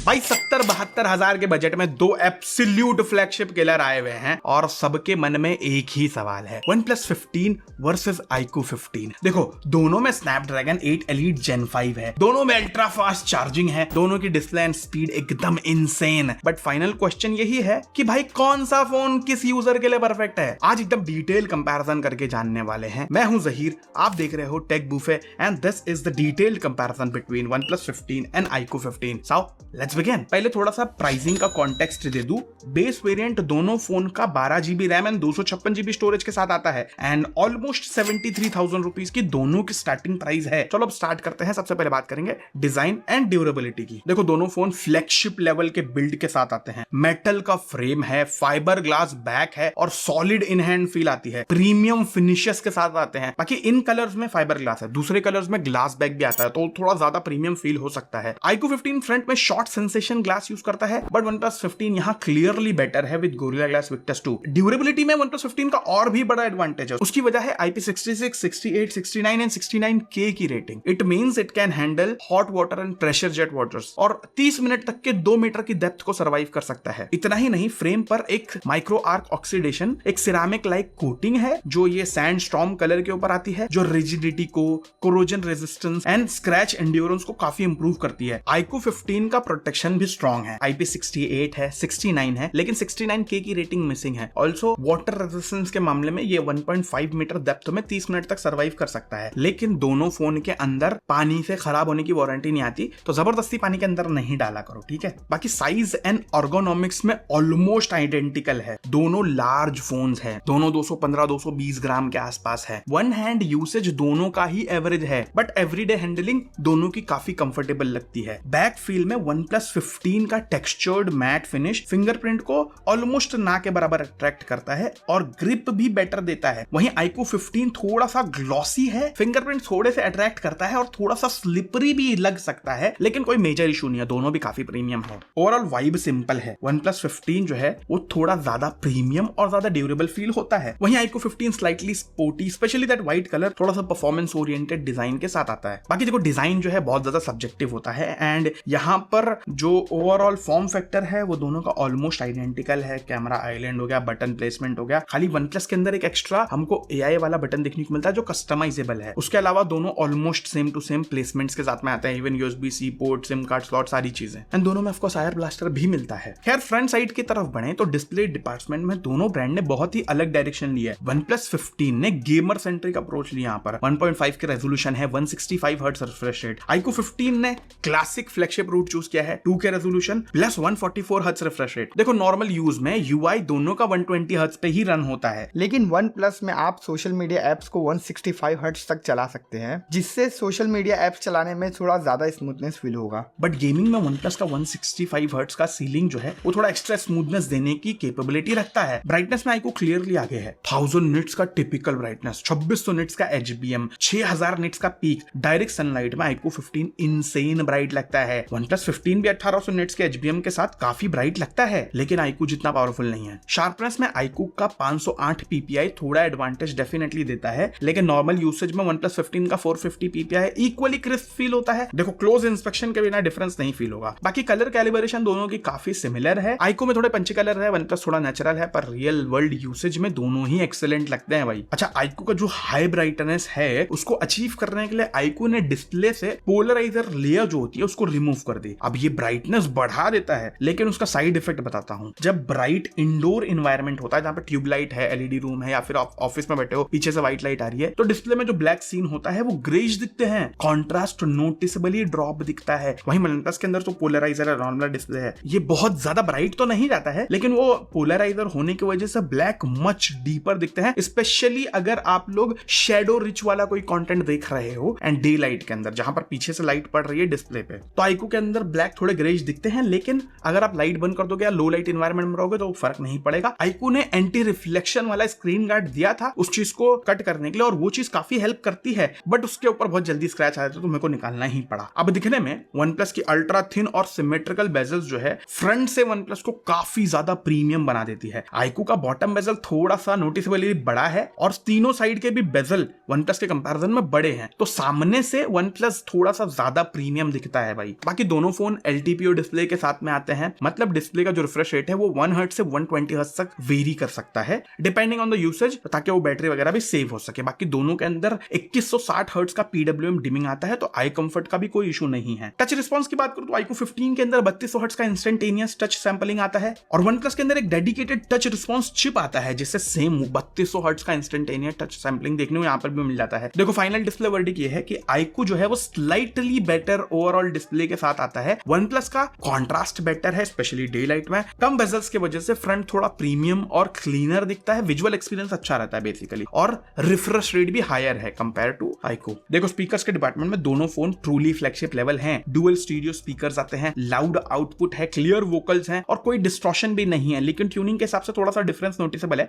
भाई 70-72 हजार के बजट में दो एब्सोल्यूट फ्लैगशिप किलर आए हुए हैं और सबके मन में एक ही सवाल है, OnePlus 15 वर्सेस iQOO 15। देखो दोनों में स्नैपड्रैगन 8 Elite Gen 5 है, दोनों में अल्ट्रा फास्ट चार्जिंग है, दोनों की डिस्प्ले एंड स्पीड एकदम इनसेन। बट फाइनल क्वेश्चन यही है कि भाई कौन सा फोन किस यूजर के लिए परफेक्ट है। आज एकदम डिटेल कंपैरिजन करके जानने वाले हैं। मैं हूं जहीर, आप देख रहे हो tech buffet and this is the detailed comparison between OnePlus 15 and iQOO 15। So let's begin. पहले थोड़ा सा प्राइसिंग का कॉन्टेक्स्ट दे दूं। बेस वेरिएंट दोनों फोन का 12GB RAM and 256GB storage के साथ आता है एंड ऑलमोस्ट 73,000 रुपीज की दोनों की स्टार्टिंग प्राइस है। चलो अब स्टार्ट करते हैं। सबसे पहले बात करेंगे डिजाइन एंड ड्यूरेबिलिटी की। देखो दोनों फोन फ्लैगशिप लेवल के बिल्ड के साथ आते हैं। मेटल का फ्रेम है, फाइबर ग्लास बैक है और सॉलिड इन हैंड फील आती है। प्रीमियम फिनिशेस के साथ आते हैं। बाकी इन कलर्स में फाइबर ग्लास है, दूसरे कलर्स में ग्लास बैक भी आता है तो थोड़ा ज्यादा प्रीमियम फील हो सकता है। iQOO 15 फ्रंट में शॉर्ट सेंसेशन ग्लास यूज करता है बट OnePlus 15 यहां क्लियरली बेटर है with Gorilla Glass Victus 2। Durability में OnePlus 15 का और भी बड़ा एडवांटेज है। उसकी वजह है IP66, 68, 69 एंड 69K की rating. It means it can handle hot water and pressure jet waters और 30 मिनट तक के 2 मीटर की डेप्थ को सर्वाइव कर सकता है। इतना ही नहीं, फ्रेम पर एक माइक्रो आर्क ऑक्सीडेशन, एक सिरामिक लाइक कोटिंग है जो ये सैंड स्टॉर्म कलर के ऊपर आती है, जो रिजिडिटी को, corrosion resistance and scratch endurance को काफी इंप्रूव करती है। iQOO 15 का प्रोटेक्शन भी स्ट्रॉन्ग है। IP68 है, 69 है, लेकिन 69K की रेटिंग मिसिंग है। ऑल्सो वाटर रेजिस्टेंस के मामले में ये 1.5 मीटर डेप्थ में 30 मिनट तक सर्वाइव कर सकता है। लेकिन दोनों फोन के अंदर पानी से खराब होने की वारंटी नहीं आती, तो जबरदस्ती पानी के अंदर नहीं डाला करो, ठीक है। बाकी साइज एंड एर्गोनॉमिक्स में ऑलमोस्ट आइडेंटिकल है। दोनों लार्ज फोन्स है, दोनों 215-220 ग्राम के आसपास है। वन हैंड यूसेज दोनों का ही एवरेज है बट एवरीडे हैंडलिंग दोनों की काफी कंफर्टेबल लगती है। बैक फील में OnePlus 15 का टेक्सचर्ड मैट फिनिश फिंगरप्रिंट को ऑलमोस्ट ना के बराबर अट्रैक्ट करता है और ग्रिप भी बेटर देता है। वहीं iQOO 15 थोड़ा सा ग्लॉसी है, फिंगरप्रिंट थोड़े से अट्रैक्ट करता है और थोड़ा सा स्लिपरी भी लग सकता है, लेकिन कोई मेजर इशू नहीं है, दोनों भी काफी प्रीमियम है। ओवरऑल वाइब सिंपल है। OnePlus 15 जो है वो थोड़ा ज्यादा प्रीमियम और ज्यादा ड्यूरेबल फील होता है। वहीं iQOO 15 slightly sporty, specially that white colour थोड़ा सा परफॉर्मेंस ओरिएंटेड डिजाइन के साथ आता है। बाकी देखो डिजाइन जो है बहुत ज्यादा सब्जेक्टिव होता है एंड यहाँ पर जो ओवरऑल फॉर्म फैक्टर है वो दोनों का ऑलमोस्ट आइडेंटिकल है। कैमरा आइलैंड हो गया, बटन प्लेसमेंट हो गया, खाली OnePlus के अंदर एक एक्स्ट्रा हमको AI वाला बटन देखने को मिलता है जो कस्टमाइजेबल है। उसके अलावा दोनों almost same to same placements के साथ में आते हैं, even USB-C port, SIM card slot, सारी चीजें। एंड दोनों में ऑफकोर्स आयर ब्लास्टर भी मिलता है। खैर फ्रंट साइड की तरफ बढ़े तो डिस्प्ले डिपार्टमेंट में दोनों ब्रांड ने बहुत ही अलग डायरेक्शन लिया है। OnePlus 15 ने गेमर सेंट्रिक अप्रोच लिया। यहाँ पर 1.5 के रेजोल्यूशन है, 165 हर्ट्ज रिफ्रेश रेट। iQOO 15 ने क्लासिक फ्लैगशिप रूट चूज किया है, 2K resolution plus 144 hertz refresh rate. देखो नॉर्मल यूज में UI दोनों का 120 हर्ट्ज पे ही रन होता है, लेकिन OnePlus में आप सोशल मीडिया एप्स को 165 हर्ट्ज तक चला सकते हैं, जिससे सोशल मीडिया एप्स चलाने में थोड़ा ज्यादा स्मूथनेस फील होगा। बट गेमिंग में OnePlus का 165 हर्ट्ज का सीलिंग जो है वो थोड़ा एक्स्ट्रा स्मूथनेस देने की कैपेबिलिटी रखता है। ब्राइटनेस में iQOO क्लियरली आगे है। 1000 निट्स का टिपिकल ब्राइटनेस, 2600 निट्स का HBM, 6000 निट्स का पीक। डायरेक्ट सनलाइट में iQOO 15 इनसेन ब्राइट लगता है। OnePlus 15 भी 1800 निट्स के HBM के साथ काफी ब्राइट लगता है, लेकिन iQOO जितना पावरफुल नहीं है। शार्पनेस में iQOO का 508 PPI थोड़ा एडवांटेज डेफिनेटली देता है, लेकिन नॉर्मल यूसेज में OnePlus 15 का 450 PPI इक्वली क्रिस्प फील होता है। देखो क्लोज इंस्पेक्शन के बिना डिफरेंस नहीं फील होगा। बाकी कलर कैलिब्रेशन दोनों की काफी सिमिलर है। iQOO में थोड़े पंची कलर है, OnePlस थोड़ा नेचुरल है, पर रियल वर्ल्ड यूसेज में दोनों ही एक्सेलेंट लगते हैं भाई। अच्छा, iQOO का जो हाई ब्राइटनेस है उसको अचीव करने के लिए iQOO ने डिस्प्ले से पोलराइजर लेयर जो होती है उसको रिमूव कर दी। अब ये ब्राइटनेस बढ़ा देता है, लेकिन उसका साइड इफेक्ट बताता हूं। जब ब्राइट इंडोर इन्वायरमेंट होता है जहां पे ट्यूबलाइट है, LED रूम है या फिर ऑफिस में बैठे हो, पीछे से व्हाइट लाइट आ रही है, तो डिस्प्ले में जो ब्लैक सीन होता है वो ग्रेज दिखते हैं, कॉन्ट्रास्ट नोटिसेबली ड्रॉप दिखता है। वहीं OnePlus के अंदर तो पोलराइजर है, नॉर्मल डिस्प्ले है, ये बहुत ज्यादा ब्राइट तो नहीं जाता है, लेकिन वो पोलराइजर होने की वजह से ब्लैक मच डीपर दिखते हैं, स्पेशली अगर आप लोग शेडो रिच वाला कोई कंटेंट देख रहे हो एंड डे लाइट के अंदर जहां पर पीछे से लाइट पड़ रही है डिस्प्ले पे, तो iQOO के अंदर ब्लैक थोड़े ग्रेज दिखते हैं। लेकिन अगर आप लाइट बंद कर दोगे या लो लाइट एनवायरनमेंट में रहोगे तो फर्क नहीं पड़ेगा। iQOO ने एंटी रिफ्लेक्शन वाला स्क्रीन गार्ड दिया था उस चीज को कट करने के लिए, और वो चीज काफी हेल्प करती है, बट उसके ऊपर बहुत जल्दी स्क्रैच आया था तो मेरे को निकालना ही पड़ा। अब दिखने में OnePlus की अल्ट्रा थिन और सिमेट्रिकल बेजल्स जो है फ्रंट से OnePlus को काफी ज्यादा प्रीमियम बना देती है। iQOO का बॉटम बेजल थोड़ा सा नोटिसेबली बड़ा है और तीनों साइड के भी बेजल OnePlus के कंपैरिजन में बड़े हैं, तो सामने से OnePlus थोड़ा सा ज्यादा प्रीमियम दिखता है भाई। बाकी दोनों फोन LTPO डिस्प्ले के साथ में आते हैं, मतलब डिस्प्ले का जो रिफ्रेश रेट है वो 1 हर्ट्ज से 120 हर्ट्ज तक वेरी कर सकता है डिपेंडिंग ऑन द यूसेज, ताकि वो बैटरी वगैरह भी सेव हो सके। बाकी दोनों के अंदर 2160 हर्ट्ज का PWM डिमिंग आता है, तो आई कंफर्ट का भी कोई इशू नहीं है। टच रिस्पॉन्स की बात करूं तो iQOO 15 के अंदर 3200 हर्ट्ज का इंस्टेंटेनियस टच सैंपलिंग आता है, और OnePlus के अंदर एक डेडिकेटेड टच रिस्पॉन्स चिप आता है जिससे सेम 3200 हर्ट्ज का इंस्टेंटेनियस टच सैंपलिंग देखने को यहाँ पर भी मिल जाता है। देखो फाइनल डिस्प्ले वर्डिक ये है कि iQOO जो है वो स्लाइटली बेटर ओवरऑल डिस्प्ले के साथ आता है। OnePlus का कॉन्ट्रास्ट बेटर है, स्पेशली डे लाइट में। कम बेजल्स की वजह से फ्रंट थोड़ा प्रीमियम और क्लीनर दिखता है, विजुअल एक्सपीरियंस अच्छा रहता है बेसिकली, और रिफ्रेश रेट भी हायर है कंपेयर टू iQOO। देखो स्पीकर्स के डिपार्टमेंट में दोनों फोन ट्रूली फ्लैगशिप लेवल हैं। डुअल स्टीरियो स्पीकर्स आते हैं, लाउड आउटपुट है, क्लियर वोकल्स हैं और कोई डिस्टॉर्शन भी नहीं है, लेकिन ट्यूनिंग के हिसाब से थोड़ा सा डिफरेंस नोटिसेबल है।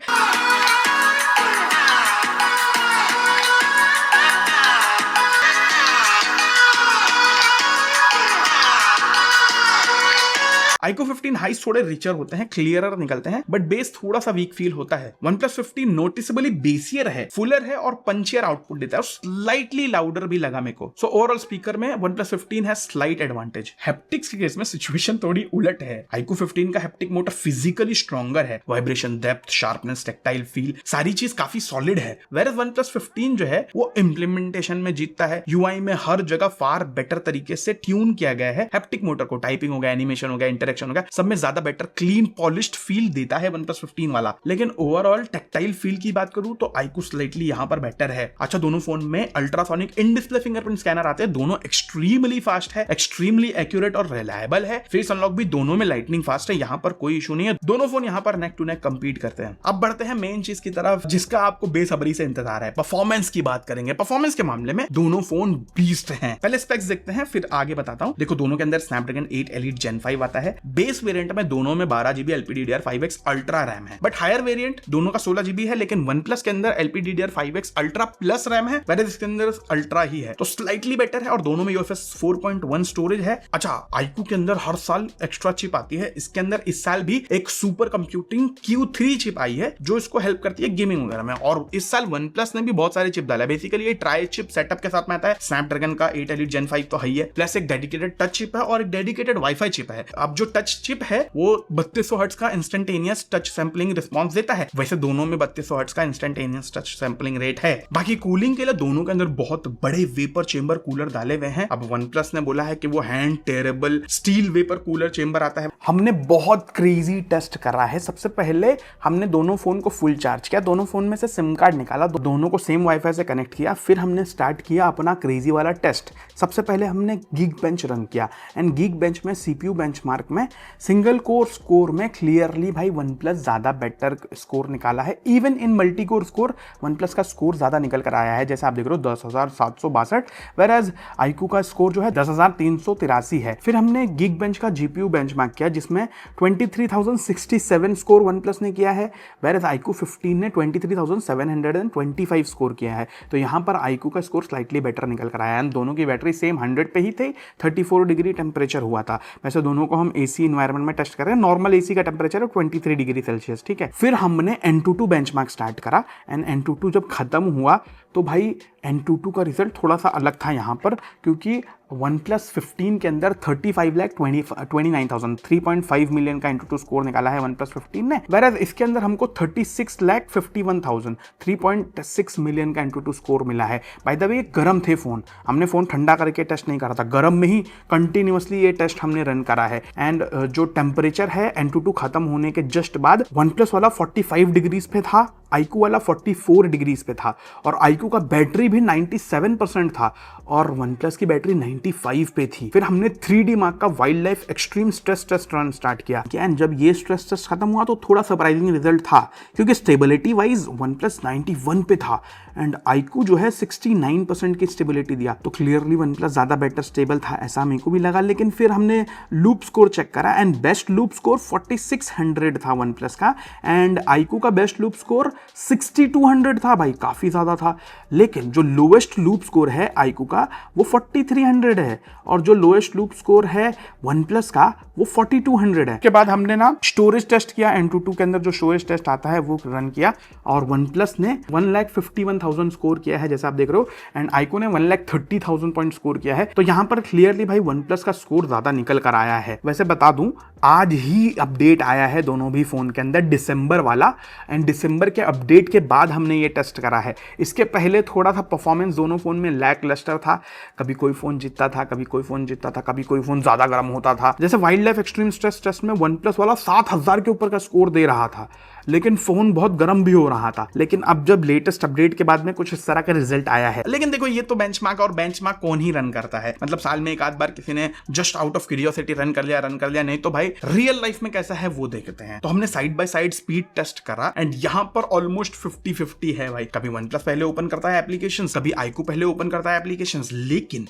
iQOO 15 हाइस थोड़े रिचर होते हैं, क्लियरर निकलते हैं, बट बेस थोड़ा सा वीक फील होता है। OnePlus 15 नोटिसेबली बेसियर है, फुलर है और पंचियर आउटपुट देता है, और स्लाइटली लाउडर भी लगा मेरे को। सो ओवरऑल स्पीकर में OnePlus 15 है स्लाइट एडवांटेज। हैप्टिक्स के केस में सिचुएशन थोड़ी उलट है। iQOO 15 का हैप्टिक मोटर फिजिकली स्ट्रॉन्गर है, vibration, depth, sharpness, tactile feel, सारी चीज काफी सॉलिड है। वेयर OnePlus 15 जो है वो इंप्लीमेंटेशन में जीतता है। UI में हर जगह फार बेटर तरीके से ट्यून किया गया है हैप्टिक मोटर को। टाइपिंग हो गया, एनिमेशन हो गया, होगा, सब में ज्यादा बेटर क्लीन पॉलिश्ड फील देता है OnePlus 15 वाला। लेकिन ओवरऑल टेक्टाइल फील की बात करूं तो iQOO स्लाइटली यहां पर बेटर है। अच्छा, दोनों फोन में ultrasonic in display fingerprint scanner आते हैं, दोनों एक्सट्रीमली फास्ट है, एक्सट्रीमली एक्यूरेट और रिलायबल है। फेस अनलॉक भी दोनों में लाइटनिंग फास्ट है, यहां पर कोई इशू नहीं है। दोनों फोन यहां पर नेक टू नेक कंपीट करते हैं। अब बढ़ते हैं मेन चीज की तरफ जिसका आपको बेसब्री से इंतजार है, परफॉर्मेंस की बात करेंगे। परफॉर्मेंस के मामले में दोनों फोन बीस्ट हैं। पहले स्पेक्स देखते हैं फिर आगे बताता हूं। देखो दोनों के अंदर स्नैपड्रैगन 8 Elite Gen 5 आता है। बेस वेरिएंट में दोनों में 12GB LPDDR5X अल्ट्रा रैम है, बट हायर वेरिएंट दोनों का 16GB है, लेकिन OnePlus के अंदर LPDDR5X अल्ट्रा प्लस रैम है, वैसे इसके अंदर अल्ट्रा ही है, तो स्लाइटली बेटर है। और दोनों में UFS 4.1 स्टोरेज है। अच्छा, iQOO के अंदर हर साल एक्स्ट्रा चिप आती है, इसके अंदर इस साल भी एक सुपर कंप्यूटिंग Q3 चिप आई है जो इसको हेल्प करती है गेमिंग वगैरह में। और इस साल OnePlus ने भी बहुत सारे चिप डाला है। बेसिकली ये ट्राई चिप सेटअप के साथ में आता है। स्नैपड्रैगन का 8 Elite Gen 5 तो है ही है, प्लस एक डेडिकेटेड टच चिप है और एक डेडिकेटेड वाईफाई चिप है। अब जो टच चिप है वो 3200 हर्ट्ज का इंस्टेंटेनियस टच सैंपलिंग रिस्पांस देता है, वैसे दोनों में 3200 हर्ट्ज का इंस्टेंटेनियस टच सैंपलिंग रेट है। बाकी कूलिंग के लिए दोनों के अंदर बहुत बड़े वेपर चेंबर कूलर डाले हुए हैं। अब OnePlus ने बोला है कि वो hand terrible steel vapour cooler chamber आता है। हमने बहुत क्रेजी टेस्ट करा है। सबसे पहले हमने दोनों फोन को फुल चार्ज किया, दोनों फोन में से सिम कार्ड निकाला, दोनों को सेम वाईफाई से कनेक्ट किया, फिर हमने स्टार्ट किया अपना क्रेजी वाला टेस्ट। सबसे पहले हमने Geekbench रन किया, एंड Geekbench में CPU बेंचमार्क में सिंगल कोर स्कोर में क्लियरली भाई OnePlus ज्यादा बेटर स्कोर निकाला है। Even in multi core score OnePlus का स्कोर ज्यादा निकल कर आया है, जैसे आप देख रहे हो 10,762, वेराज iQOO का स्कोर जो है 10,383 है। फिर हमने Geekbench का GPU बेंचमार्क किया जिसमें 23,067 स्कोर OnePlus ने किया है, वेराज iQOO 15 ने 23,725 स्कोर किया है। तो यहाँ पर iQOO का स्कोर स्लाइटली बेटर निकल कर आया है। दोनों की बैटरी सेम 100 पे ही थी, 34 डिग्री टेम्परेचर हुआ था। वैसे दोनों को हम AC इन्वायरमेंट में टेस्ट कर रहे हैं, नॉर्मल AC का टेम्परेचर है 23 डिग्री सेल्सियस, ठीक है। फिर हमने Antutu बेंचमार्क स्टार्ट करा, एंड Antutu जब खत्म हुआ तो भाई Antutu का रिजल्ट थोड़ा सा अलग था यहाँ पर, क्योंकि OnePlus 15 के अंदर 35,29,000 3.5 मिलियन का Antutu स्कोर निकाला है OnePlus 15 ने, वेराज इसके अंदर हमको 36,51,000 3.6 मिलियन का Antutu स्कोर मिला है। बाय द वे गर्म थे फोन, हमने फोन ठंडा करके टेस्ट नहीं करा था, गर्म में ही कंटिन्यूअसली ये टेस्ट हमने रन करा है। एंड जो टेम्परेचर है Antutu खत्म होने के जस्ट बाद OnePlus वाला 45 डिग्रीज पे था, iQOO वाला 44 डिग्रीज पे था, और iQOO का बैटरी भी 97% था और OnePlus की बैटरी 95 पे थी। फिर हमने 3D मार्क का wild life extreme stress test run start किया, एंड जब ये स्ट्रेस टेस्ट खत्म हुआ तो थोड़ा सरप्राइजिंग रिजल्ट था, क्योंकि स्टेबिलिटी वाइज OnePlus 91 पे था एंड iQOO जो है 69% की स्टेबिलिटी दिया, तो क्लियरली OnePlus ज्यादा बेटर स्टेबल था ऐसा मेरे को भी लगा। लेकिन फिर हमने लूप स्कोर चेक करा एंड बेस्ट लूप स्कोर 4600 था OnePlus का, एंड iQOO का बेस्ट लूप स्कोर 6200 था भाई, काफी ज्यादा था। लेकिन जो लोएस्ट लूप स्कोर है iQOO का वो 4300 है, और जो लोएस्ट लूप स्कोर है OnePlus का वो 4200 है। के बाद हमने ना स्टोरेज टेस्ट किया, Antutu के अंदर जो स्टोरेज टेस्ट आता है वो रन किया, और OnePlus ने 1,51,000 स्कोर किया है जैसा आप देख रहे हो, एंड iQOO ने 1,30,000 पॉइंट स्कोर किया है। तो यहाँ पर क्लियरली भाई OnePlus का स्कोर ज्यादा निकल कर आया है। वैसे बता दूं, आज ही अपडेट आया है दोनों भी फोन के अंदर, दिसंबर वाला, एंड दिसंबर के अपडेट के बाद हमने ये टेस्ट करा है। इसके पहले थोड़ा सा परफॉर्मेंस दोनों फोन में लैक लस्टर था, कभी कोई फोन जीतता था, कभी कोई फोन जीतता था, कभी कोई फोन ज्यादा गर्म होता था। जैसे wild life extreme stress test में OnePlus वाला 7000 के ऊपर का स्कोर दे रहा था, लेकिन फोन बहुत गर्म भी हो रहा था। लेकिन अब जब लेटेस्ट अपडेट के बाद में कुछ इस तरह का रिजल्ट आया है। लेकिन देखो, ये तो बेंचमार्क, और बेंचमार्क कौन ही रन करता है, मतलब साल में एक आध बार किसी ने just out of curiosity run कर लिया, नहीं तो भाई रियल लाइफ में कैसा है वो देखते हैं। तो हमने side by side speed test करा, एंड यहाँ पर ऑलमोस्ट 50-50 है भाई। कभी OnePlus पहले ओपन करता है एप्लीकेशन, कभी iQOO पहले ओपन करता है एप्लीकेशन, लेकिन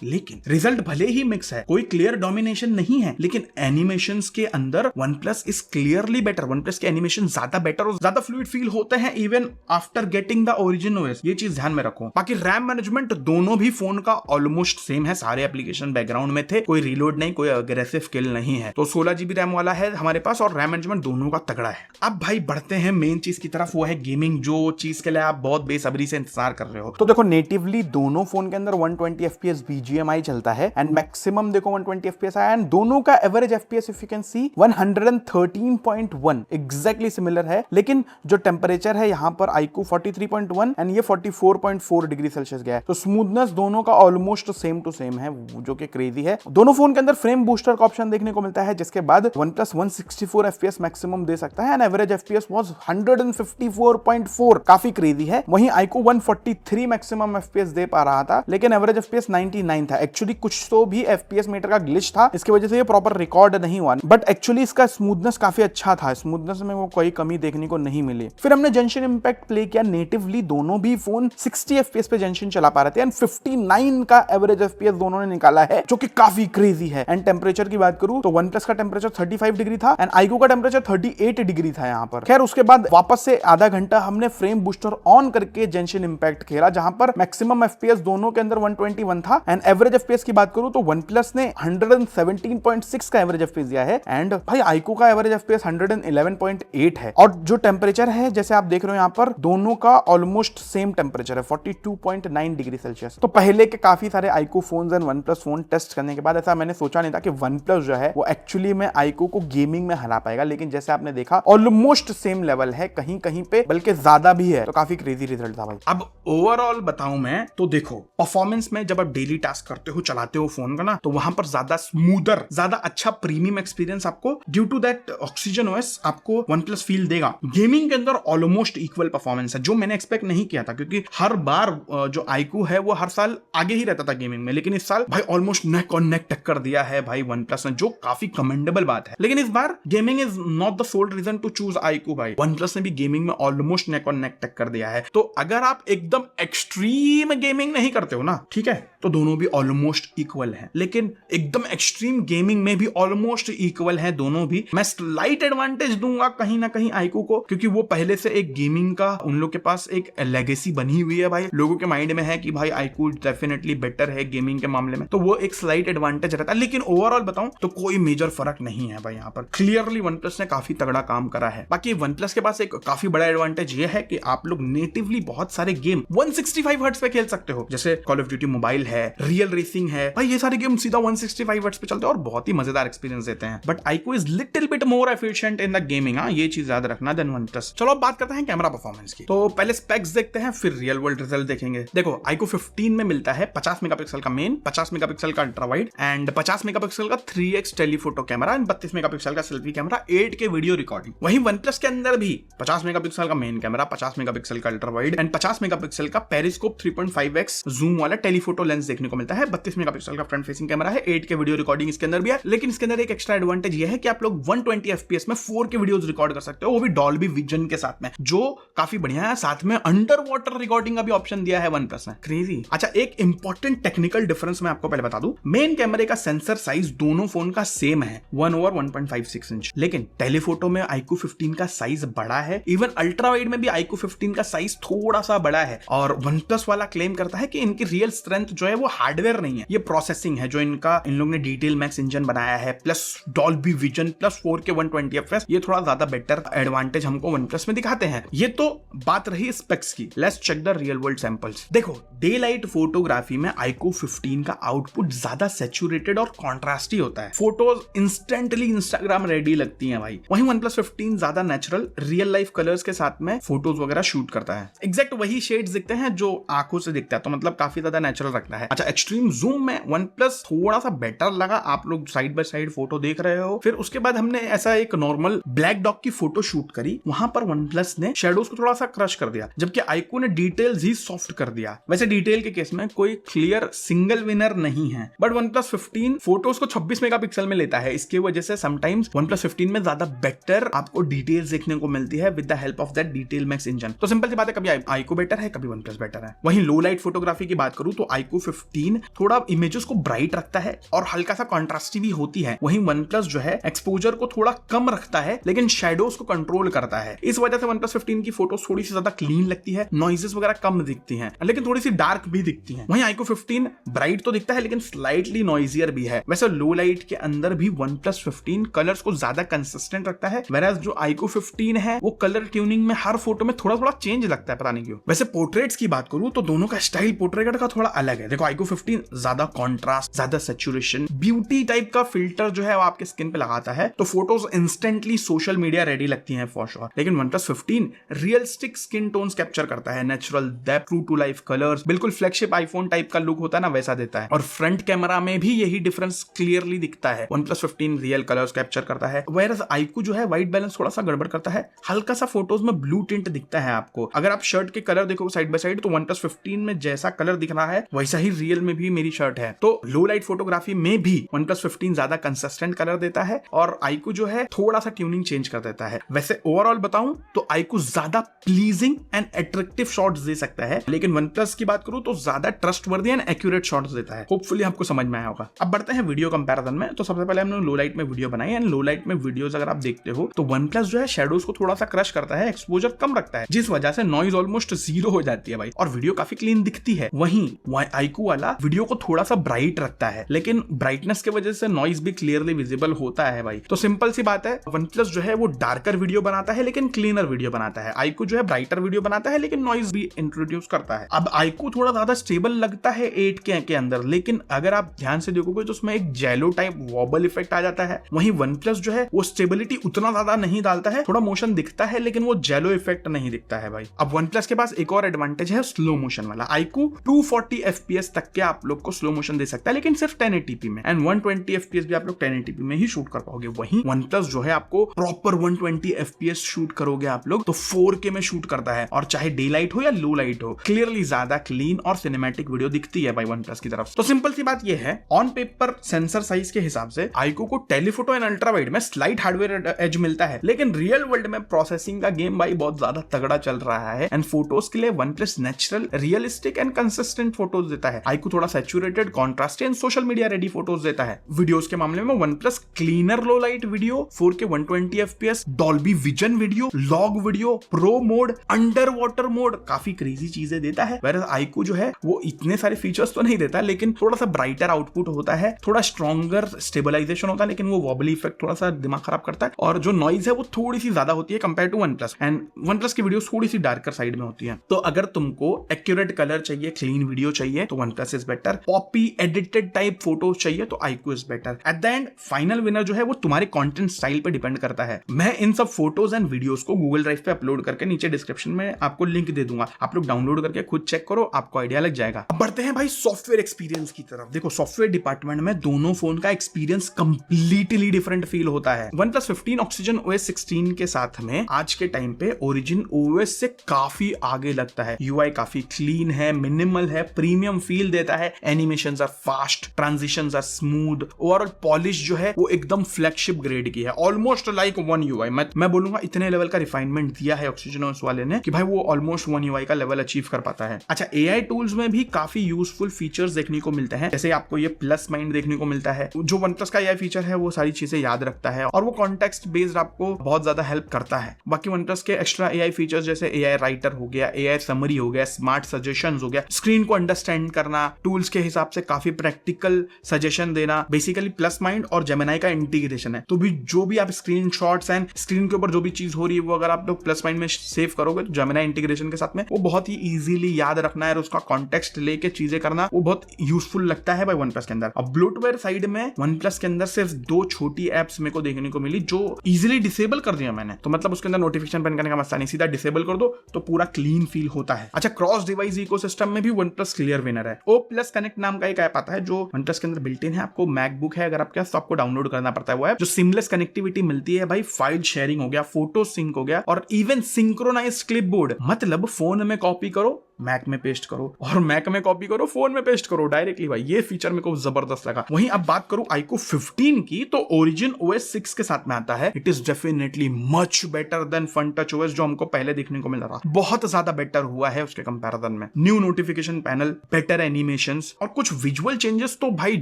रिजल्ट भले ही मिक्स है, कोई क्लियर डोमिनेशन नहीं है, लेकिन एनिमेशंस के अंदर OnePlus is clearly better. OnePlus के एनिमेशन ज्यादा बेटर और ज्यादा फ्लूइड फील होते हैं even after getting the origin OS. ये चीज ध्यान में रखो। बाकी रैम मैनेजमेंट दोनों भी फोन का ऑलमोस्ट सेम है, सारे एप्लीकेशन बैकग्राउंड में थे, कोई रीलोड नहीं, कोई अग्रेसिव किल नहीं है। तो 16 GB रैम वाला है हमारे पास, और रैम मैनेजमेंट दोनों का तगड़ा है। अब भाई बढ़ते हैं मेन चीज की तरफ, वो है गेमिंग, जो चीज के लिए आप बहुत बेसब्री से इंतजार कर रहे हो। तो देखो, नेटिवली दोनों फोन के अंदर 120 FPS BGMI चलता है, एंड मैक्सिमम देखो 120 FPS आया, एंड दोनों का average FPS if you can see 113.1 exactly similar है। लेकिन जो टेम्परेचर है यहाँ पर iQOO 43.1 एंड ये 44.4 डिग्री सेल्सियस गया है। तो स्मूथनेस दोनों का ऑलमोस्ट सेम टू सेम है, जो कि क्रेजी है। दोनों फोन के अंदर फ्रेम बूस्टर का ऑप्शन देखने को मिलता है, जिसके बाद OnePlus 164 FPS मैक्सिमम दे सकता है, एंड एवरेज FPS वाज 154.4, काफी क्रेजी है। वहीं iQOO 143 मैक्सिमम FPS दे पा रहा था, लेकिन एवरेज FPS 99 था। एक्चुअली कुछ तो भी FPS मीटर का ग्लिच था, इसकी वजह से ये प्रॉपर रिकॉर्ड नहीं हुआ, बट एक्चुअली इसका स्मूथनेस काफी अच्छा था, स्मूथनेस में वो कोई कमी देखने को नहीं मिली। फिर हमने जेंशिन इंपैक्ट प्ले किया। नेटिवली दोनों भी फोन 60 FPS पे जेंशिन चला पा रहे थे, एंड 59 का एवरेज FPS दोनों ने निकाला है, जो कि काफी क्रेजी है। एंड टेम्परेचर की बात करूं तो OnePlus का टेम्परेचर 35 डिग्री था, एंड iQOO का टेम्परेचर 38 डिग्री था यहाँ पर। खैर उसके बाद वापस से आधा घंटा हमने फ्रेम बूस्टर ऑन करके जेंशिन इंपैक्ट खेला, जहां पर मैक्सिमम FPS दोनों के अंदर 121 था, एंड एवरेज FPS की बात करूं तो OnePlus ने 117.6 का एवरेज FPS दिया है, एंड भाई iQOO का एवरेज FPS 111.8 है। और जो टेम्परेचर है जैसे आप देख रहे हो यहाँ पर, दोनों का ऑलमोस्ट सेम टेम्परेचर है, 42.9 डिग्री सेल्सियस। तो पहले के काफी सारे iQOO phones and OnePlus phone test करने के बाद ऐसा मैंने सोचा नहीं था कि OnePlus जो है वो एक्चुअली में iQOO को गेमिंग में हरा पाएगा, लेकिन जैसे आपने देखा ऑलमोस्ट सेम लेवल है, कहीं कहीं पे बल्कि ज्यादा भी है। तो काफी क्रेजी रिजल्ट था भाई। अब ओवरऑल बताऊं मैं तो देखो, परफॉर्मेंस में जब आप डेली टास्क करते हो, चलाते हो फोन का ना, तो वहां पर ज्यादा स्मूदर, ज्यादा अच्छा प्रीमियम एक्सपीरियंस आपको due to that oxygen OS आपको OnePlus फील देगा। गेमिंग के अंदर ऑलमोस्ट इक्वल परफॉर्मेंस है, जो मैंने एक्सपेक्ट नहीं किया था, क्योंकि हर बार जो iQOO है वो हर साल आगे ही रहता था गेमिंग में, लेकिन इस साल भाई ऑलमोस्ट नेक और नेक टक्कर दिया है भाई OnePlus ने, जो काफी कमेंडेबल बात है। लेकिन इस बार gaming is not the sole reason to choose iQOO भाई। OnePlus ने भी गेमिंग में ऑलमोस्ट नेक और नेक टक्कर दिया है। तो अगर आप एकदम एक्सट्रीम गेमिंग नहीं करते हो ना, ठीक है, तो दोनों भी ऑलमोस्ट इक्वल हैं, लेकिन एकदम एक्सट्रीम गेमिंग में भी ऑलमोस्ट इक्वल है दोनों भी। मैं स्लाइट एडवांटेज दूंगा कहीं ना कहीं iQOO को, क्योंकि वो पहले से एक गेमिंग का उन लोग के पास एक लेगेसी बनी हुई है भाई, लोगों के माइंड में है कि भाई iQOO डेफिनेटली बेटर है गेमिंग के मामले में, तो वो एक स्लाइट एडवांटेज रहता है। लेकिन ओवरऑल बताऊं तो कोई मेजर फर्क नहीं है भाई, यहाँ पर क्लियरली OnePlus ने काफी तगड़ा काम करा है। बाकी OnePlus के पास एक काफी बड़ा एडवांटेज ये है कि आप लोग नेटिवली बहुत सारे गेम 165 हर्ट्ज पे खेल सकते हो, जैसे कॉल ऑफ ड्यूटी मोबाइल है, रियल रेसिंग है भाई, ये सारे गेम सीधा 165 हर्ट्ज पे चलते हैं और बहुत ही मजेदार एक्सपीरियंस देते हैं। But iQOO is little bit more efficient in the gaming, ये चीज याद रखना देन OnePlus। चलो अब बात करते हैं कैमरा परफॉर्मेंस की। तो पहले स्पेक्स देखते हैं, फिर रियल वर्ल्ड रिजल्ट देखेंगे। देखो iQOO 15 में मिलता है 50 मेगापिक्सल का मेन, 50 मेगापिक्सल का अल्ट्रा वाइड एंड 50 मेगापिक्सल का 3x telephoto camera and 32 megapixel का selfie camera, 8K video recording. वहीं OnePlus के अंदर भी 50 मेगापिक्सल का मेन कैमरा, 50 मेगापिक्सल का अल्ट्रा वाइड एंड 50 मेगापिक्सल का पेरिस्कोप 3.5x जूम वाला टेलीफोटो लेंस लेंस देखने को मिलता है, 32 मेगापिक्सल का फ्रंट फेसिंग कैमरा है, 8K वीडियो रिकॉर्डिंग इसके अंदर भी है। लेकिन इसके अंदर एक एक्स्ट्रा एडवांटेज ये है कि आप लोग 120 FPS में 4K वीडियोस रिकॉर्ड कर सकते हो, वो भी डॉल्बी विजन के साथ में, जो काफी बढ़िया है। साथ में अंडर वाटर रिकॉर्डिंग का भी ऑप्शन दिया है OnePlus ने, क्रेजी। अच्छा, एक इंपॉर्टेंट टेक्निकल डिफरेंस मैं आपको पहले बता दूं, मेन कैमरे का सेंसर साइज दोनों फोन का सेम है 1/1.56 इंच, लेकिन टेलीफोटो में iQOO 15 का साइज बड़ा है। इवन अल्ट्रा वाइड में भी iQOO 15 का साइज थोड़ा सा बड़ा है। और OnePlus वाला क्लेम करता है कि इनकी रियल स्ट्रेंथ जो है वो हार्डवेयर नहीं है, ये प्रोसेसिंग है, जो इनका इन लोग ने डिटेल मैक्स इंजन बनाया है, plus Dolby vision, plus 4K 120 FPS, ये थोड़ा ज्यादा बेटर एडवांटेज हमको OnePlus में दिखाते हैं। ये तो बात रही स्पेक्स की। Let's check the real world samples. देखो, डे लाइट फोटोग्राफी में iQOO 15 का आउटपुट ज्यादा सैचुरेटेड और कॉन्ट्रास्टी होता है, फोटोज इंस्टेंटली इंस्टाग्राम रेडी लगती हैं भाई। वहीं OnePlus 15 ज्यादा नेचुरल रियल लाइफ कलर्स के साथ में फोटोज वगैरह शूट करता है, एग्जैक्ट वही शेड्स दिखते हैं जो आंखों से दिखता है, तो मतलब काफी ज्यादा नेचुरल रखता है। अच्छा, एक्सट्रीम जूम में OnePlus थोड़ा सा बेटर लगा। आप लोग साइड बाय साइड फोटो देख रहे हो। फिर उसके बाद हमने ऐसा एक नॉर्मल ब्लैक डॉग की फोटो शूट करी, वहां पर OnePlus ने शेडोज को थोड़ा सा क्रश कर दिया, जबकि iQOO ने डिटेल्स ही सॉफ्ट कर दिया। वैसे डिटेल के केस में कोई क्लियर सिंगल विनर नहीं है, बट OnePlus 15 फोटोज को 26 मेगापिक्सल में लेता है। इसकी वजह से समटाइम्स OnePlus 15 में ज्यादा बेटर आपको डिटेल्स देखने को मिलती है with the help of that detail max engine. तो सिंपल सी बात है, कभी iQOO बेटर है, कभी OnePlus बेटर है। वहीं लो लाइट फोटोग्राफी की बात करूं तो iQOO 15 थोड़ा इमेजेस को ब्राइट रखता है और हल्का सा कॉन्ट्रास्टी भी होती है। वहीं OnePlus जो है एक्सपोजर को थोड़ा कम रखता है, लेकिन शेडोज को कंट्रोल करता है। इस वजह से OnePlus 15 की फोटोज थोड़ी सी ज्यादा क्लीन लगती है, नॉइजेस वगैरह कम दिखती हैं, लेकिन थोड़ी सी डार्क भी दिखती हैं। वहीं iQOO 15 ब्राइट तो दिखता है, लेकिन स्लाइटली नॉइजियर भी है। वैसे लो लाइट के अंदर भी OnePlus 15 कलर्स को ज्यादा कंसिस्टेंट रखता है, whereas जो iQOO 15 है वो कलर ट्यूनिंग में हर फोटो में थोड़ा थोड़ा चेंज लगता है, पता नहीं क्यों। वैसे पोर्ट्रेट्स की बात करूं तो दोनों का स्टाइल पोर्ट्रेट का थोड़ा अलग है। देखो, iQOO 15 ज्यादा कॉन्ट्रास्ट, ज्यादा सैचुरेशन, ब्यूटी टाइप का फिल्टर जो है वो आपके स्किन पे लगाता है, तो photos instantly social media ready लगती हैं फॉर श्योर। लेकिन OnePlus 15 realistic skin tones capture करता है, natural depth, true to life colours, बिल्कुल फ्लैगशिप आईफोन टाइप का लुक होता है ना, वैसा देता है। और फ्रंट कैमरा में भी यही डिफरेंस क्लियरली दिखता है। OnePlus 15 रियल कलर्स कैप्चर करता है, whereas iQOO जो है व्हाइट बैलेंस थोड़ा सा गड़बड़ करता है, हल्का सा फोटोज में ब्लू टिंट दिखता है आपको। अगर आप शर्ट के कलर देखो साइड बाय साइड, तो OnePlus 15 में जैसा कलर दिख रहा है वैसा ही रियल में भी मेरी शर्ट है। तो लो लाइट फोटोग्राफी में भी OnePlus 15 ज्यादा कंसिस्टेंट कलर देता है, और iQOO जो है थोड़ा सा ट्यूनिंग चेंज कर देता है। वैसे ओवरऑल बताऊं तो iQOO ज्यादा प्लीजिंग एंड अट्रैक्टिव शॉट्स दे सकता है, लेकिन OnePlus की बात करूं तो ज्यादा ट्रस्टवर्दी एंड एक्यूरेट शॉट्स देता है। होपफुली आपको समझ में आया होगा। अब बढ़ते हैं वीडियो कंपैरिजन में। तो सबसे पहले हमने लो लाइट में वीडियो बनाई, एंड लो लाइट में वीडियोस अगर आप देखते हो तो OnePlus जो है शेडोज को थोड़ा सा क्रश करता है, एक्सपोजर कम रखता है, जिस वजह से नॉइज ऑलमोस्ट जीरो हो जाती है भाई, और वीडियो काफी क्लीन दिखती है। वहीं iQOO वाला वीडियो को थोड़ा सा ब्राइट रखता है, लेकिन ब्राइटनेस की वजह से नॉइज भी क्लियरली विजिबल होता है भाई। तो सिंपल सी बात है, OnePlus जो है वो डार्कर वीडियो बनाता है लेकिन क्लीनर वीडियो बनाता है, iQOO जो है ब्राइटर वीडियो बनाता है लेकिन नॉइज भी इंट्रोड्यूस करता है। अब iQOO थोड़ा ज्यादा स्टेबल लगता है 8K के अंदर, लेकिन अगर आप ध्यान से देखोगे तो उसमें एक जेलो टाइप वॉबल इफेक्ट आ जाता है। वहीं OnePlus जो है वो स्टेबिलिटी उतना ज्यादा नहीं डालता है, थोड़ा मोशन दिखता है लेकिन वो जेलो इफेक्ट नहीं दिखता है भाई। अब OnePlus के पास एक और एडवांटेज है स्लो मोशन वाला। iQOO 240 FPS तक के आप लोग को स्लो मोशन दे सकता है, लेकिन सिर्फ 1080p में, एंड 120 FPS भी आप लोग 1080p में ही शूट कर पाओगे। वहीं OnePlus जो है आपको प्रॉपर 120 FPS शूट करोगे आप लोग तो 4K में शूट करता है, और चाहे डे लाइट हो या लो लाइट हो, क्लियरली ज्यादा क्लीन और सिनेमैटिक वीडियो दिखती है भाई OnePlus की तरफ। तो सिंपल सी बात ये है, ऑन पेपर सेंसर साइज के हिसाब से iQOO को टेलीफोटो एंड अल्ट्रा वाइड में स्लाइट हार्डवेयर एज मिलता है, लेकिन रियल वर्ल्ड में प्रोसेसिंग का गेम भाई बहुत ज्यादा तगड़ा चल रहा है, एंड फोटोज के लिए OnePlus natural, realistic and consistent photos देता है। iQOO थोड़ा saturated, contrasty and social media ready photos देता है। वीडियोस के मामले में OnePlus क्लीनर लो light video, 4K 120 FPS, Dolby vision video, log video, pro mode, under water mode, काफी crazy चीजें देता है। whereas iQOO जो है वो इतने सारे फीचर्स तो नहीं देता, लेकिन थोड़ा सा ब्राइटर आउटपुट होता है, थोड़ा स्ट्रॉन्गर स्टेबलाइजेशन होता है, लेकिन वो वॉबली इफेक्ट थोड़ा सा दिमाग खराब करता है, और जो नॉइज है वो थोड़ी सी ज्यादा होती है compare to OnePlus, and OnePlus की वीडियो थोड़ी सी डार्कर साइड में होती है। तो अगर तुमको एक्यूरेट कलर चाहिए, क्लीन वीडियो चाहिए तो OnePlus is better, Poppy edited type photos चाहिए तो iQOO is better. At the end final winner जो है वो तुम्हारे कंटेंट स्टाइल पे डिपेंड करता है। मैं इन सब फोटोज एंड वीडियोस को गूगल ड्राइव पे अपलोड करके नीचे डिस्क्रिप्शन में आपको लिंक दे दूंगा, आप लोग डाउनलोड करके खुद चेक करो, आपको आइडिया लग जाएगा। अब बढ़ते हैं भाई सॉफ्टवेयर एक्सपीरियंस की तरफ। देखो, सॉफ्टवेयर डिपार्टमेंट में दोनों फोन का एक्सपीरियंस कंप्लीटली डिफरेंट फील होता है। OnePlus 15 Oxygen OS 16 के साथ में आज के टाइम पे Origin OS से काफी आगे लगता है। UI काफी क्लीन है, मिनिमल है, प्रीमियम फील देता है, animations are fast, transitions are smooth, overall polish जो है वो एकदम फ्लैगशिप ग्रेड की है, ऑलमोस्ट लाइक वन यूआई। मैं बोलूंगा इतने लेवल का रिफाइनमेंट दिया है ऑक्सीजन ओएस वाले ने कि भाई वो ऑलमोस्ट वन यूआई का लेवल अचीव कर पाता है। अच्छा, एआई टूल्स में भी काफी यूजफुल फीचर्स देखने को मिलते हैं, जैसे आपको ये प्लस माइंड देखने को मिलता है, जो OnePlus का एआई फीचर है वो सारी चीजें याद रखता है और वो कॉन्टेक्स्ट बेस्ड आपको बहुत ज्यादा हेल्प करता है। बाकी OnePlus के एक्स्ट्रा एआई फीचर्स जैसे एआई राइटर हो गया, एआई समरी हो गया, स्मार्ट सजेशंस हो गया, स्क्रीन को अंडरस्टैंड करना, टूल्स के हिसाब से काफी प्रैक्टिकल सजेशन देना, बेसिकली प्लस माइंड और जेमिनी का इंटीग्रेशन है। तो भी जो भी आप स्क्रीनशॉट्स एंड स्क्रीन के ऊपर जो भी चीज हो रही है वो अगर आप लोग प्लस माइंड में सेव करोगे तो जेमिनी इंटीग्रेशन के साथ में वो बहुत ही इजीली याद रखना है और उसका कॉन्टेक्स्ट लेके चीजें करना वो बहुत यूजफुल लगता है भाई OnePlus के अंदर। अब ब्लोटवेयर साइड में OnePlus के अंदर सिर्फ 2 छोटी एप्स मेरे को देखने को मिली जो इजीली डिसेबल कर दिया मैंने, तो मतलब उसके अंदर नोटिफिकेशन बंद करने का मसला नहीं, सीधा डिसेबल कर दो तो पूरा क्लीन फील होता है। अच्छा, क्रॉस डिवाइस इकोसिस्टम में भी OnePlus क्लियर विनर है। O+ कनेक्ट नाम का एक ऐप आता है जो OnePlus के अंदर बिल्ट इन है। आपको मैकबुक है अगर आपके पास तो आपको डाउनलोड करना पड़ता है वो ऐप, जो सिमलेस कनेक्टिविटी मिलती है भाई, फाइल शेयरिंग हो गया, फोटो सिंक हो गया और इवन सिंक्रोनाइज क्लिपबोर्ड, मतलब फोन में कॉपी करो मैक में पेस्ट करो और मैक में कॉपी करो फोन में पेस्ट करो डायरेक्टली भाई। ये फीचर मेरे को जबरदस्त लगा। वहीं अब बात करूं iQOO 15 की तो Origin OS 6 के साथ में आता है। It is definitely much better than FunTouch OS जो हमको पहले देखने को मिल रहा, बहुत ज्यादा बेटर हुआ है उसके कंपैरिजन में। New notification panel, better animations और कुछ विजुअल चेंजेस तो भाई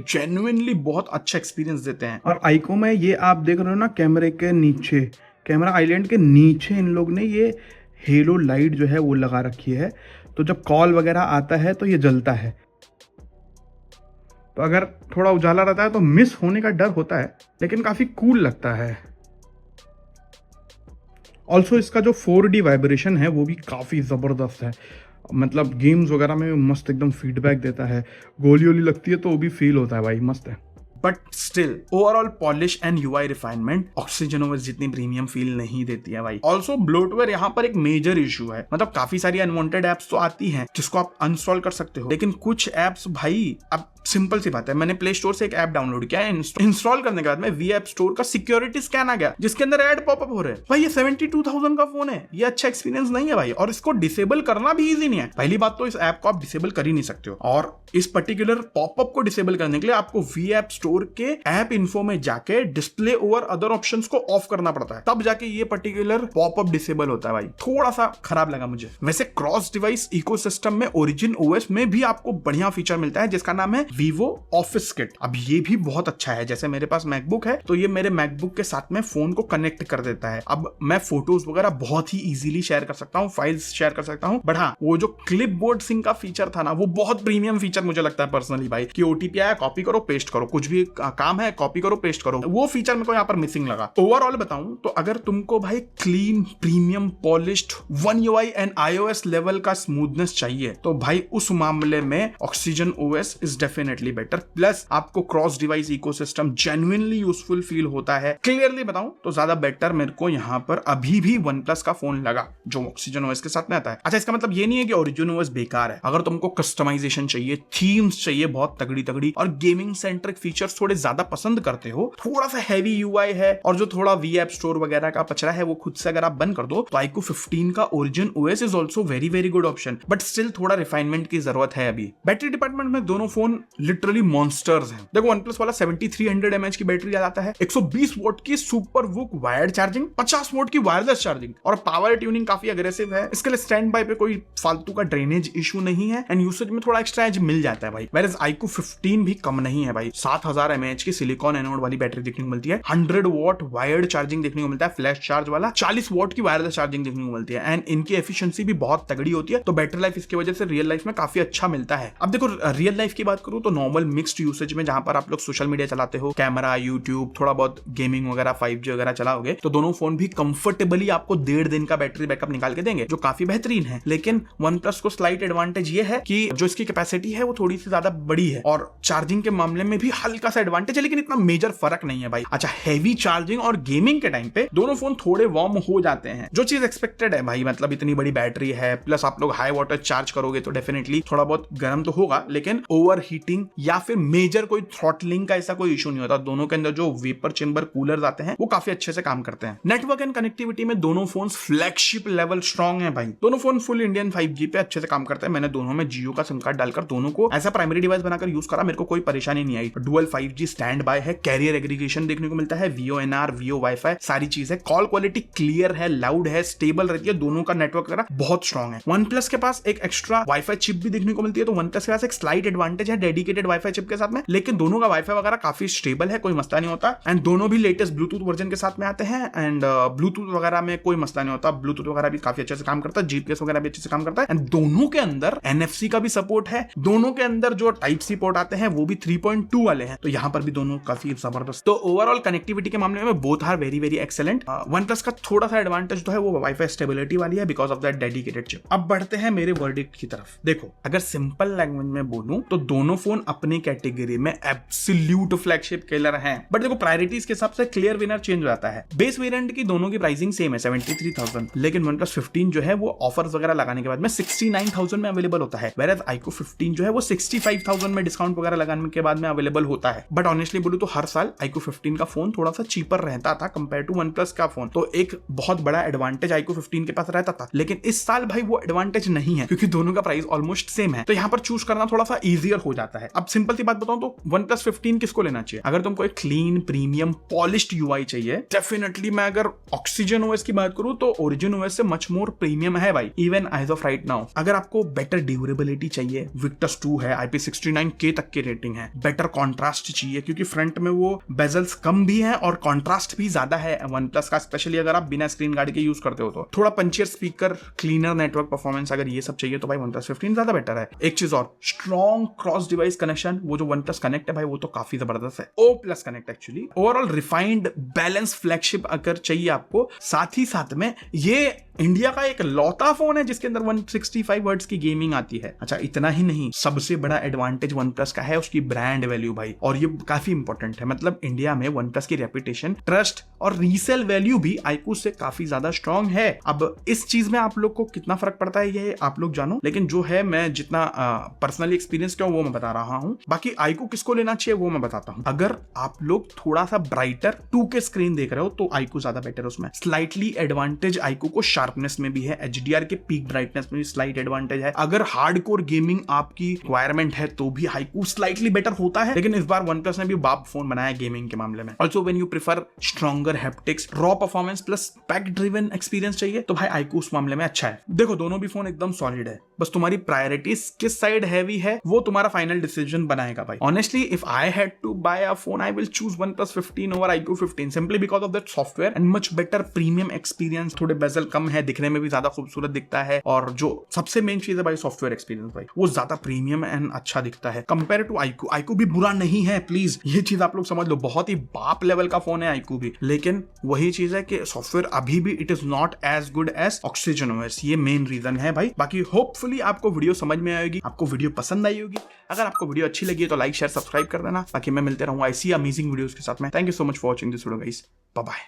जेन्युइनली बहुत अच्छा एक्सपीरियंस देते हैं। और iQOO में ये आप देख रहे हो ना, कैमरे के नीचे, कैमरा आइलैंड के नीचे इन लोग ने ये हेलो लाइट जो है वो लगा रखी है, तो जब कॉल वगैरह आता है तो ये जलता है। तो अगर थोड़ा उजाला रहता है तो मिस होने का डर होता है, लेकिन काफी कूल लगता है। ऑल्सो इसका जो 4D वाइब्रेशन है वो भी काफी जबरदस्त है, मतलब गेम्स वगैरह में मस्त एकदम फीडबैक देता है। गोली वोली लगती है तो वो भी फील होता है भाई, मस्त है। But still overall polish and UI refinement oxygen OS जितनी प्रीमियम फील नहीं देती है भाई। ऑल्सो ब्लोटवेयर यहाँ पर एक मेजर इशू है, मतलब काफी सारी अनवांटेड एप्स तो आती हैं जिसको आप अनस्टॉल कर सकते हो, लेकिन कुछ एप्स भाई, अब सिंपल सी बात है, मैंने प्ले स्टोर से एक ऐप डाउनलोड किया, इंस्टॉल करने के बाद में वी ऐप स्टोर का सिक्योरिटी स्कैन आ गया जिसके अंदर ऐड पॉपअप हो रहे हैं। भाई ये 72,000 का फोन है, ये अच्छा एक्सपीरियंस नहीं है भाई, और इसको डिसेबल करना भी इजी नहीं है। पहली बात तो इस ऐप को आप डिसेबल कर ही नहीं सकते हो, और इस पर्टिकुलर पॉपअप को डिसेबल करने के लिए आपको वी ऐप स्टोर के ऐप इन्फो में जाके डिस्प्ले ओवर अदर ऑप्शंस को ऑफ करना पड़ता है, तब जाके ये पर्टिकुलर पॉपअप डिसेबल होता है भाई। थोड़ा सा खराब लगा मुझे। वैसे क्रॉस डिवाइस इकोसिस्टम में Origin OS में भी आपको बढ़िया फीचर मिलता है जिसका नाम है Vivo Office Kit। अब ये भी बहुत अच्छा है, जैसे मेरे पास मैकबुक है तो ये मेरे मैकबुक के साथ में फोन को कनेक्ट कर देता है। अब मैं फोटोज वगैरह बहुत ही इजीली शेयर कर सकता हूँ, फाइल्स शेयर कर सकता हूँ, बट हाँ वो जो क्लिप बोर्ड सिंक का फीचर था ना, वो बहुत प्रीमियम फीचर मुझे लगता है पर्सनली भाई, कि OTP आया कॉपी करो पेस्ट करो, कुछ भी काम है कॉपी करो पेस्ट करो, वो फीचर मेरे को यहाँ पर मिसिंग लगा। ओवरऑल बताऊं तो अगर तुमको भाई clean premium polished One UI and iOS level का स्मूथनेस चाहिए तो भाई उस मामले में Oxygen OS is definitely better. Plus आपको cross device ecosystem genuinely useful feel होता है। क्लियरली बताऊं तो ज्यादा बेटर मेरे को यहाँ पर अभी भी OnePlus का फोन लगा जो Oxygen OS के साथ में आता है। अच्छा, इसका मतलब ये नहीं है कि Origin OS बेकार है। अगर तुमको कस्टमाइजेशन चाहिए, थीम्स चाहिए बहुत तगड़ी तगड़ी, और गेमिंग सेंट्रिक फीचर्स थोड़े ज्यादा पसंद करते हो, थोड़ा सा हैवी UI है और जो थोड़ा वी ऐप स्टोर वगैरह का पचरा है वो खुद से अगर आप बंद कर दो, तो iQOO 15 का Origin OS is also very very good option, but still थोड़ा रिफाइनमेंट की जरूरत है अभी। बैटरी डिपार्टमेंट में दोनों फोन लिटरली मॉन्स्टर्स हैं। देखो OnePlus वाला 7300 mAh की बैटरी लाता है, 120 वोट की सुपर वुक वायर्ड चार्जिंग, 50 वोट की वायरलेस चार्जिंग, और पावर ट्यूनिंग काफी अग्रेसिव है। इसके लिए स्टैंड बाय पे कोई फालतू का ड्रेनेज इशू नहीं है एंड यूसेज में थोड़ा एक्स्ट्रा एज मिल जाता है भाई। वेयरएज iQOO 15 भी कम नहीं है भाई, 7000 mAh की सिलिकॉन एनोड वाली बैटरी देखने को मिलती है, 100 वॉट वायर्ड चार्जिंग देखने को मिलता है फ्लैश चार्ज वाला, 40 वॉट की वायरलेस चार्जिंग देखने को मिलती है एंड इनकी एफिशिएंसी भी बहुत तगड़ी होती है, तो बैटरी लाइफ इसकी वजह से रियल लाइफ में काफी अच्छा मिलता है। अब देखो रियल लाइफ की बात करूं तो नॉर्मल मिक्स्ड यूसेज में जहां पर आप लोग सोशल मीडिया चलाते हो, कैमरा, यूट्यूब, थोड़ा बहुत गेमिंग वगैरह 5G वगैरह चलाओगे, तो दोनों फोन भी कंफर्टेबली आपको 1.5 दिन का बैटरी बैकअप निकाल के देंगे जो काफी बेहतरीन है। लेकिन OnePlus को स्लाइट एडवांटेज ये है कि जो इसकी कैपेसिटी है वो थोड़ी सी ज्यादा बड़ी है और चार्जिंग के मामले में भी हल्का सा एडवांटेज है, लेकिन इतना मेजर फर्क नहीं है भाई। अच्छा, हैवी चार्जिंग और गेमिंग के टाइम पे दोनों फोन थोड़े वार्म हो जाते हैं, जो चीज एक्सपेक्टेड है भाई, मतलब इतनी बड़ी बैटरी है, प्लस आप लोग हाई वाटर चार्ज करोगे तो डेफिनेटली थोड़ा बहुत गर्म तो होगा, लेकिन ओवर हीटिंग हीटिंग या फिर मेजर कोई थ्रॉटलिंग का ऐसा कोई इशू नहीं होता। दोनों के अंदर जो वेपर चेंबर कूलर आते हैं वो काफी अच्छे से काम करते हैं। नेटवर्क एंड कनेक्टिविटी में दोनों फोन फ्लैगशिप लेवल स्ट्रॉन्ग है भाई। दोनों फोन फुल इंडियन 5G पे अच्छे से काम करते हैं। मैंने दोनों में जियो का सिम कार्ड डालकर दोनों को ऐसा प्राइमरी डिवाइस बनाकर यूज करा, मेरे को कोई परेशानी नहीं आई। डुअल 5G स्टैंड बाय है, कैरियर एग्रीगेशन देखने को मिलता है, VoNR, Vio वाईफाई सारी चीज है। कॉल क्वालिटी क्लियर है, लाउड है, स्टेबल रहती है। दोनों का नेटवर्क वगैरह बहुत स्ट्रॉन्ग है। OnePlus के पास एक एक्स्ट्रा वाईफाई चिप भी देखने को मिलती है, तो OnePlus के पास एक स्लाइट एडवांटेज है डेडिकेटेड वाईफाई चिप के साथ में, लेकिन दोनों का वाईफाई वगैरह काफी स्टेबल है, कोई मसला नहीं होता। एंड दोनों भी लेटेस्ट ब्लूटूथ वर्जन के साथ में आते हैं एंड ब्लूटूथ वगैरह में कोई मसला नहीं होता। ब्लूटूथ वगैरह भी काफी अच्छे से काम करता है, GPS वगैरह भी अच्छे से काम करता है। एंड दोनों के अंदर NFC का भी सपोर्ट है। दोनों के अंदर जो Type-C पोर्ट आते हैं वो भी 3.2 वाले हैं, तो यहाँ पर भी दोनों काफी जबरदस्त। तो ओवरऑल कनेक्टिविटी के मामले में both are very very excellent. OnePlus का थोड़ा सा एडवांटेज जो है वो वाईफाई स्टेबिलिटी वाली है because of that dedicated chip. अब बढ़ते हैं मेरे वर्डिक्ट की तरफ। देखो, अगर सिंपल लैंग्वेज में बोलूं तो दोनों फोन अपनी कैटेगरी में एब्सोल्यूट फ्लैगशिप किलर हैं। बट देखो, प्रायोरिटीज के हिसाब से क्लियर विनर चेंज हो जाता है। बेस वेरिएंट की दोनों की प्राइसिंग सेम है 73,000, लेकिन OnePlus 15 जो है वो ऑफर्स वगैरह लगाने के बाद में 69,000 में अवेलेबल होता है, whereas iQOO 15 जो है वो 65,000 में डिस्काउंट वगैरह लगाने के बाद में अवेलेबल होता है। बट ऑनेस्टली बोलूं तो हर साल iQOO 15 का फोन थोड़ा सा चीपर रहता था कंपेयर टू OnePlus का फोन, तो एक बहुत बड़ा एडवांटेज iQOO 15 के पास रहता था। लेकिन इस साल भाई वो एडवांटेज नहीं है क्योंकि दोनों का प्राइस ऑलमोस्ट सेम है, तो यहाँ पर चूज करना थोड़ा सा इजियर हो जाता है। अब सिंपल सी बात बताऊं तो OnePlus 15 किसको लेना चाहिए? अगर तुमको एक क्लीन प्रीमियम पॉलिश्ड UI चाहिए, डेफिनेटली मैं अगर ऑक्सीजन OS की बात करूं तो ओरिजिन OS से मच मोर प्रीमियम है भाई, even as of right now. अगर आपको बेटर ड्यूरेबिलिटी चाहिए, Victus 2 है, IP69K तक की रेटिंग है। बेटर कॉन्ट्रास्ट चाहिए क्योंकि फ्रंट में वो बेजल्स कम भी है और कॉन्ट्रास्ट भी ज्यादा है OnePlus का, स्पेशली अगर आप बिना स्क्रीन गार्ड के यूज करते हो तो। थोड़ा पंचियर स्पीकर, क्लीनर नेटवर्क परफॉर्मेंस, अगर ये सब चाहिए तो भाई OnePlus 15 ज्यादा बेटर है। एक चीज और, स्ट्रॉन्ग क्रॉस डिवाइस कनेक्शन, वो जो OnePlus कनेक्ट है भाई वो तो काफी जबरदस्त है। O+ connect actually. Overall refined balance flagship अगर चाहिए आपको, साथ ही साथ में ये इंडिया का एक लौता फोन है जिसके अंदर 165 हर्ट्ज की गेमिंग आती है। अच्छा, इतना ही नहीं, सबसे बड़ा एडवांटेज OnePlus का है उसकी ब्रांड वैल्यू भाई, और ये काफी इंपॉर्टेंट है। मतलब इंडिया में OnePlus की रेपुटेशन, ट्रस्ट और रीसेल वैल्यू भी iQOO से काफी ज्यादा स्ट्रॉन्ग है। अब इस चीज में आप लोग को कितना फर्क पड़ता है ये आप लोग जानो, लेकिन जो है मैं जितना पर्सनली एक्सपीरियंस किया वो मैं बता रहा हूं। बाकी iQOO किसको लेना चाहिए वो मैं बताता हूं। अगर आप लोग थोड़ा सा ब्राइटर 2K स्क्रीन देख रहे हो तो iQOO ज्यादा बेटर है उसमें। स्लाइटली एडवांटेज iQOO को शार्पनेस में भी है, HDR के पीक ब्राइटनेस में भी स्लाइट एडवांटेज है। अगर हार्डकोर गेमिंग आपकी रिक्वायरमेंट है तो भी iQOO स्लाइटली बेटर होता है, लेकिन इस बार OnePlus ने भी बाप फोन बनाया गेमिंग के मामले में। Also when you prefer stronger haptics, raw performance plus spec driven experience चाहिए तो भाई iQOO उस मामले में अच्छा है। देखो, दोनों भी फोन एकदम सॉलिड है, बस तुम्हारी प्रायोरिटीज किस साइड हैवी है वो तुम्हारा फाइनल डिसीजन बनाएगा भाई। Honestly if I had to buy a phone I will choose OnePlus 15 over iQOO 15 simply because of that software and much better premium experience. थोड़े बेजल कम है, दिखने में भी ज्यादा खूबसूरत दिखता है, और जो सबसे मेन चीज है भाई सॉफ्टवेयर एक्सपीरियंस भाई, वो ज्यादा प्रीमियम एंड अच्छा दिखता है कंपेयर टू iQOO। iQOO भी बुरा नहीं है, प्लीज ये चीज आप लोग समझ लो, बहुत ही बाप लेवल का फोन है iQOO भी, लेकिन वही चीज है कि सॉफ्टवेयर अभी भी it is not as good as Oxygen OS, ये मेन रीजन है भाई। बाकी होपफुली आपको वीडियो समझ में आएगी, आपको वीडियो पसंद आई होगी। अगर आपको वीडियो अच्छी लगी है तो लाइक शेयर सब्सक्राइब कर देना। बाकी मैं मिलते रहूंगा ऐसी अमेजिंग वीडियोस के साथ में। Thank you so much for watching this video guys, bye bye.